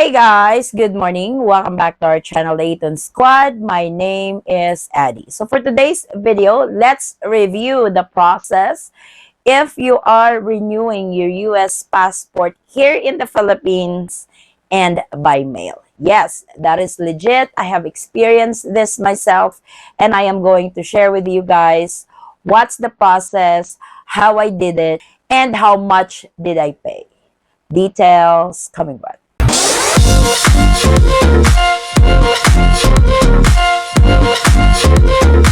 Hey guys, good morning. Welcome back to our channel, Eaton Squad. My name is Addie. So for today's video, let's review the process if you are renewing your US passport here in the Philippines and by mail. Yes, that is legit. I have experienced this myself and I am going to share with you guys what's the process, how I did it, and how much did I pay. Details coming back.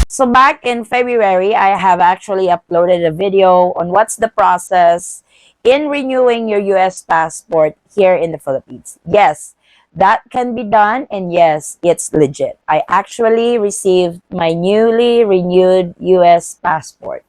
So back in February, I have actually uploaded a video on what's the process in renewing your US passport here in the Philippines. Yes, that can be done, and yes, it's legit. I actually received my newly renewed US passport.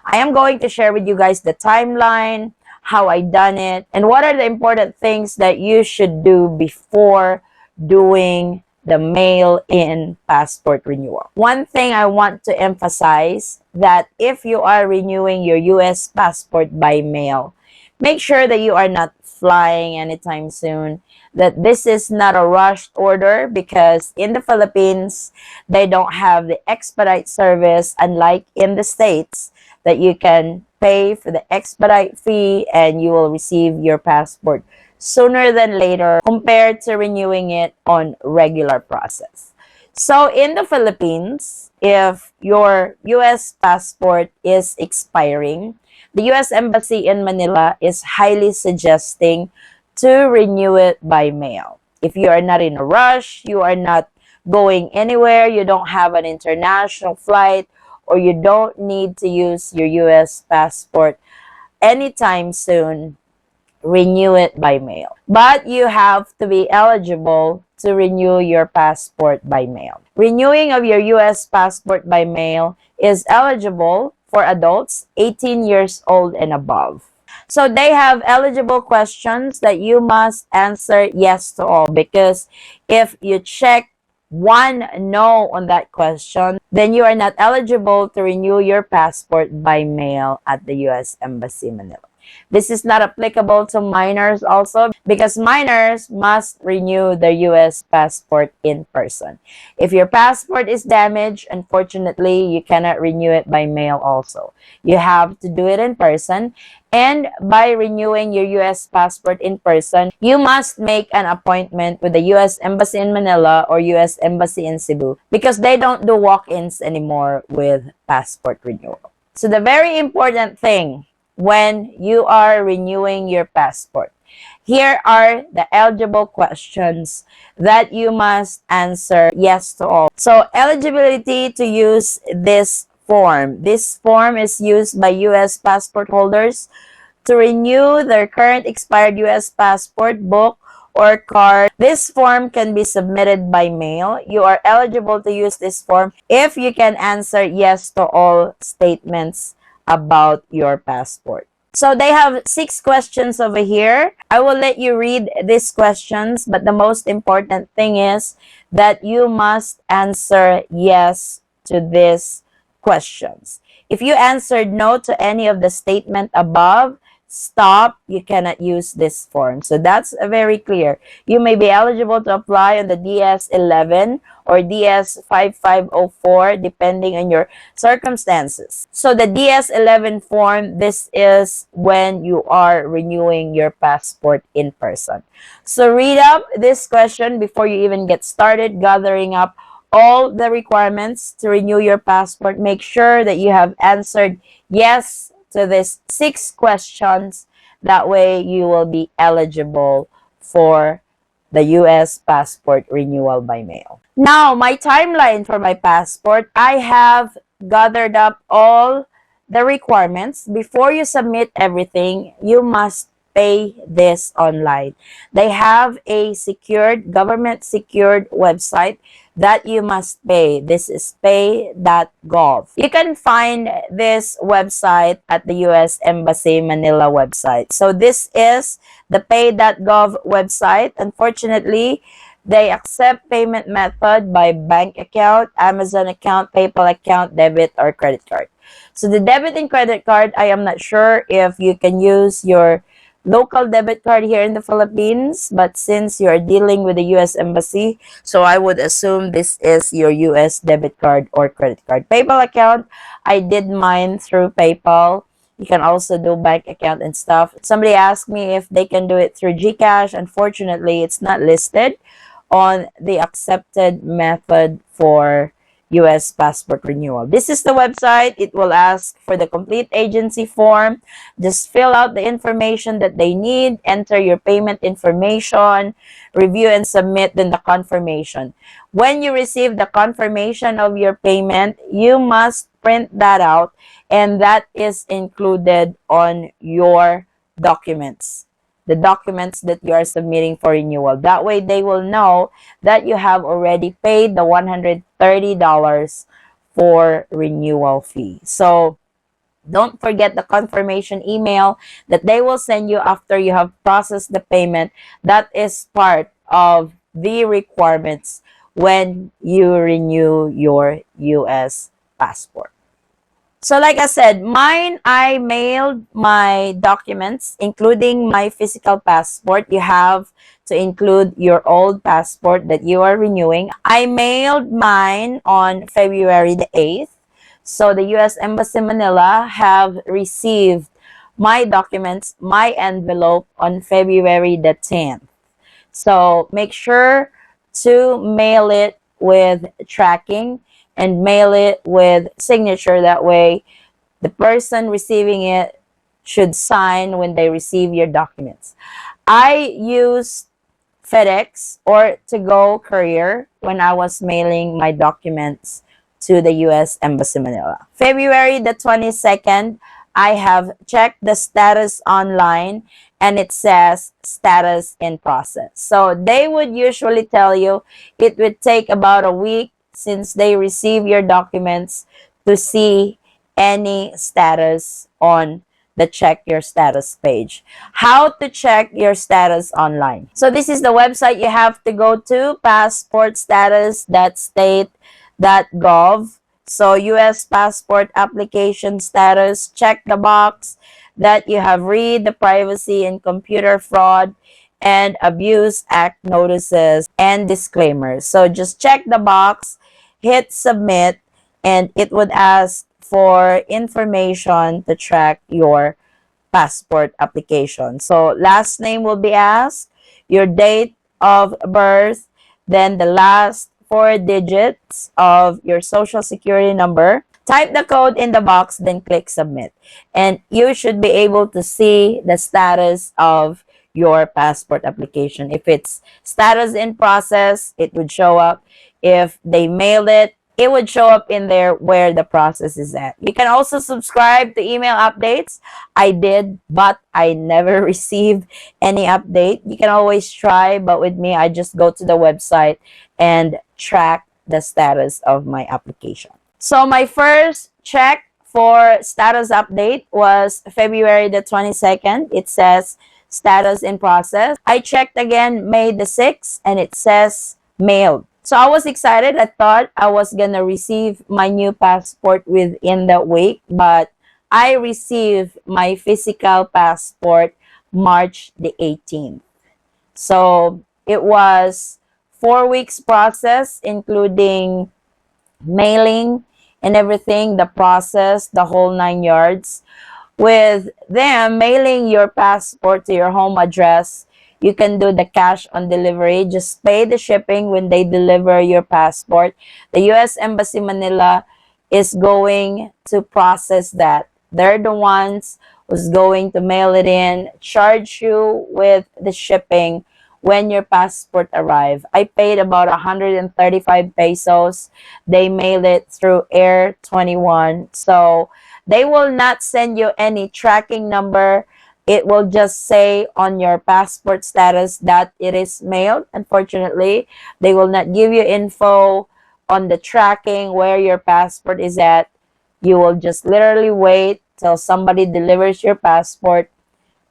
I am going to share with you guys the timeline, how I done it, and what are the important things that you should do before doing the mail-in passport renewal. One thing I want to emphasize that if you are renewing your US passport by mail, make sure that you are not flying anytime soon, that this is not a rushed order because in the Philippines, they don't have the expedite service unlike in the States that you can pay for the expedite fee and you will receive your passport sooner than later compared to renewing it on regular process. So in the Philippines, if your US passport is expiring, the US Embassy in Manila is highly suggesting to renew it by mail. If you are not in a rush, you are not going anywhere, you don't have an international flight, or you don't need to use your US passport anytime soon, renew it by mail. But you have to be eligible to renew your passport by mail. Renewing of your US passport by mail is eligible for adults 18 years old and above. So they have eligible questions that you must answer yes to all, because if you check one no on that question, then you are not eligible to renew your passport by mail at the US Embassy Manila. This is not applicable to minors also because minors must renew their US passport in person. If your passport is damaged, unfortunately, you cannot renew it by mail also. You have to do it in person. And by renewing your US passport in person, you must make an appointment with the US Embassy in Manila or US Embassy in Cebu because they don't do walk-ins anymore with passport renewal. So the very important thing when you are renewing your passport, here are the eligible questions that you must answer yes to all. So eligibility to use this form. This form is used by US passport holders to renew their current expired US passport, book, or card. This form can be submitted by mail. You are eligible to use this form if you can answer yes to all statements about your passport. So they have 6 questions over here. I will let you read these questions, but the most important thing is that you must answer yes to these questions. If you answered no to any of the statement above, stop, you cannot use this form. So that's very clear. You may be eligible to apply on the DS-11 or DS-5504 depending on your circumstances. So the DS-11 form, this is when you are renewing your passport in person. So read up this question before you even get started gathering up all the requirements to renew your passport. Make sure that you have answered yes to these 6 questions. That way you will be eligible for the US passport renewal by mail. Now, my timeline for my passport, I have gathered up all the requirements. Before you submit everything, you must pay this online. They have a secured, government secured website that you must pay. This is pay.gov. You can find this website at the US Embassy Manila website. So this is the pay.gov website. Unfortunately, they accept payment method by bank account, Amazon account, PayPal account, debit, or credit card. So the debit and credit card, I am not sure if you can use your local debit card here in the Philippines, but since you're dealing with the US Embassy, so I would assume this is your US debit card or credit card. PayPal account, I did mine through PayPal. You can also do bank account and stuff. Somebody asked me if they can do it through GCash. Unfortunately, it's not listed on the accepted method for US passport renewal. This is the website. It will ask for the complete agency form. Just fill out the information that they need, enter your payment information, review and submit, then the confirmation. When you receive the confirmation of your payment, you must print that out, and that is included on your documents, the documents that you are submitting for renewal. That way they will know that you have already paid the $130 for renewal fee. So don't forget the confirmation email that they will send you after you have processed the payment. That is part of the requirements when you renew your US passport. So like I said, I mailed my documents, including my physical passport. You have to include your old passport that you are renewing. I mailed mine on February the 8th. So the U.S. Embassy Manila have received my documents, my envelope on February the 10th. So make sure to mail it with tracking and mail it with signature. That way, the person receiving it should sign when they receive your documents. I used FedEx or to go courier when I was mailing my documents to the US Embassy Manila. February the 22nd, I have checked the status online and it says status in process. So they would usually tell you it would take about a week since they receive your documents to see any status on the check your status page. How to check your status online. So this is the website you have to go to, passportstatus.state.gov. So US passport application status, check the box that you have read the Privacy and Computer Fraud and Abuse Act notices and disclaimers. So just check the box, hit submit, and it would ask for information to track your passport application. So last name will be asked, your date of birth, then the last four digits of your social security number. Type the code in the box, then click submit. And you should be able to see the status of your passport application. If it's status in process, it would show up. If they mailed it, it would show up in there where the process is at. You can also subscribe to email updates. I did, but I never received any update. You can always try, but with me, I just go to the website and track the status of my application. So my first check for status update was February the 22nd. It says status in process. I checked again May the 6th and it says mailed. So I was excited. I thought I was gonna receive my new passport within that week, but I received my physical passport March the 18th. So it was 4 weeks process, including mailing and everything, the process, the whole 9 yards. With them mailing your passport to your home address, you can do the cash on delivery. Just pay the shipping when they deliver your passport. The U.S. Embassy Manila is going to process that. They're the ones who's going to mail it in, charge you with the shipping when your passport arrive. I paid about 135 pesos. They mail it through Air 21. So they will not send you any tracking number. It will just say on your passport status that it is mailed. Unfortunately, they will not give you info on the tracking where your passport is at. You will just literally wait till somebody delivers your passport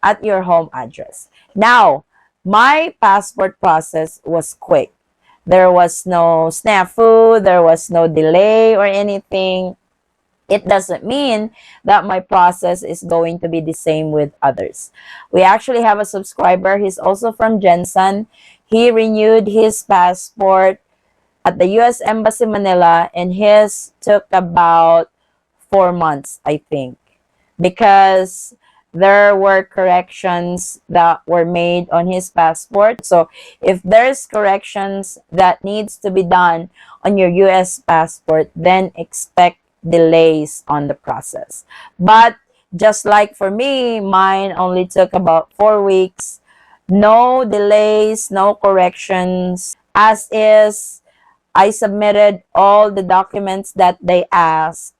at your home address. Now, my passport process was quick. There was no snafu, there was no delay or anything. It doesn't mean that my process is going to be the same with others. We actually have a subscriber. He's also from Jensen. He renewed his passport at the U.S. Embassy Manila, and his took about 4 months, I think, because there were corrections that were made on his passport. So if there's corrections that needs to be done on your US passport, then expect delays on the process. But just like for me, mine only took about 4 weeks. No delays, no corrections. As is, I submitted all the documents that they asked.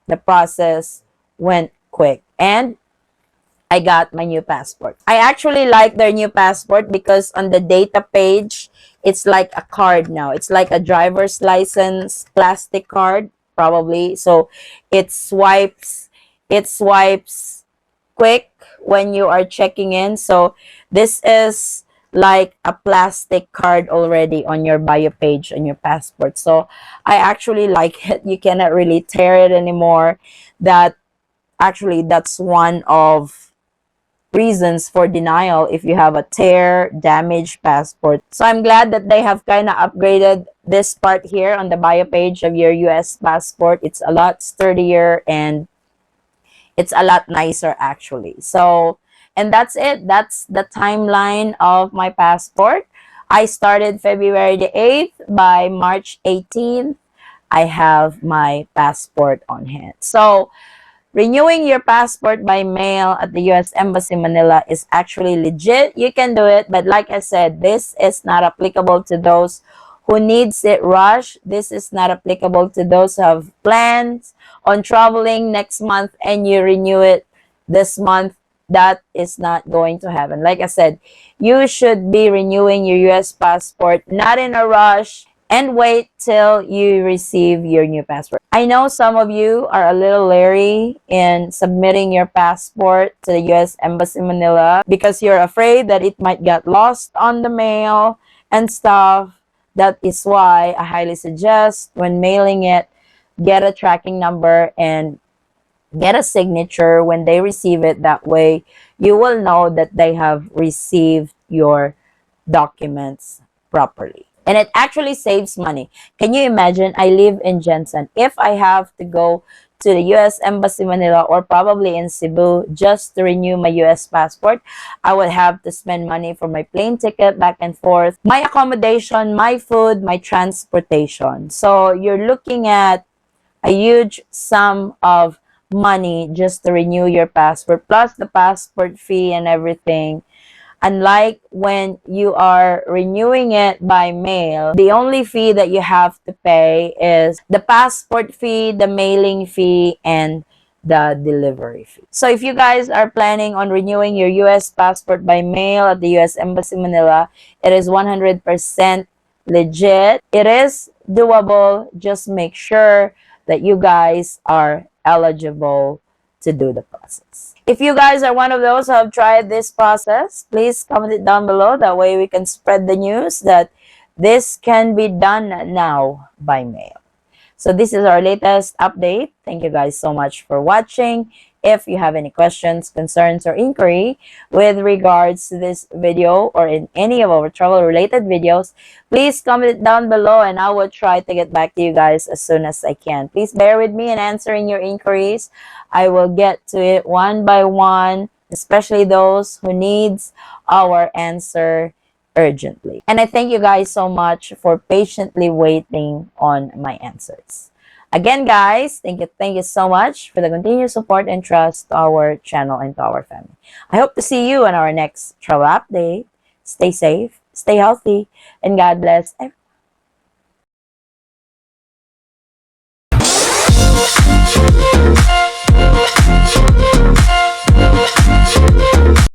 The process went quick, and I got my new passport. I actually like their new passport because on the data page, it's like a card now. It's like a driver's license plastic card, probably. So it swipes quick when you are checking in. So this is like a plastic card already on your bio page on your passport. So I actually like it. You cannot really tear it anymore. That actually that's one of reasons for denial if you have a tear damaged passport. So I'm glad that they have kind of upgraded this part here on the bio page of your US passport. It's a lot sturdier and it's a lot nicer actually. So, and that's it. That's the timeline of my passport. I started February the 8th. By March 18th, I have my passport on hand. So, renewing your passport by mail at the U.S. Embassy Manila is actually legit. You can do it, but like I said, this is not applicable to those who needs it rush. This is not applicable to those who have plans on traveling next month and you renew it this month. That is not going to happen. Like I said, you should be renewing your U.S. passport not in a rush and wait till you receive your new passport. I know some of you are a little leery in submitting your passport to the U.S. Embassy Manila because you're afraid that it might get lost on the mail and stuff. That is why I highly suggest when mailing it, get a tracking number and get a signature when they receive it. That way, you will know that they have received your documents properly. And it actually saves money. Can you imagine? I live in Jensen. If I have to go to the U.S. Embassy Manila or probably in Cebu just to renew my U.S. passport, I would have to spend money for my plane ticket back and forth, my accommodation, my food, my transportation. So you're looking at a huge sum of money just to renew your passport, plus the passport fee and everything. Unlike when you are renewing it by mail, the only fee that you have to pay is the passport fee, the mailing fee, and the delivery fee. So if you guys are planning on renewing your US passport by mail at the US Embassy Manila, it is 100% legit. It is doable. Just make sure that you guys are eligible to do the process. If you guys are one of those who have tried this process, please comment it down below. That way we can spread the news that this can be done now by mail. So this is our latest update. Thank you guys so much for watching. If you have any questions, concerns, or inquiry with regards to this video or in any of our travel related videos, please comment it down below and I will try to get back to you guys as soon as I can. Please bear with me in answering your inquiries. I will get to it one by one, especially those who needs our answer urgently. And I thank you guys so much for patiently waiting on my answers. Again, guys, thank you so much for the continued support and trust to our channel and to our family. I hope to see you on our next travel update. Stay safe, stay healthy, and God bless everyone.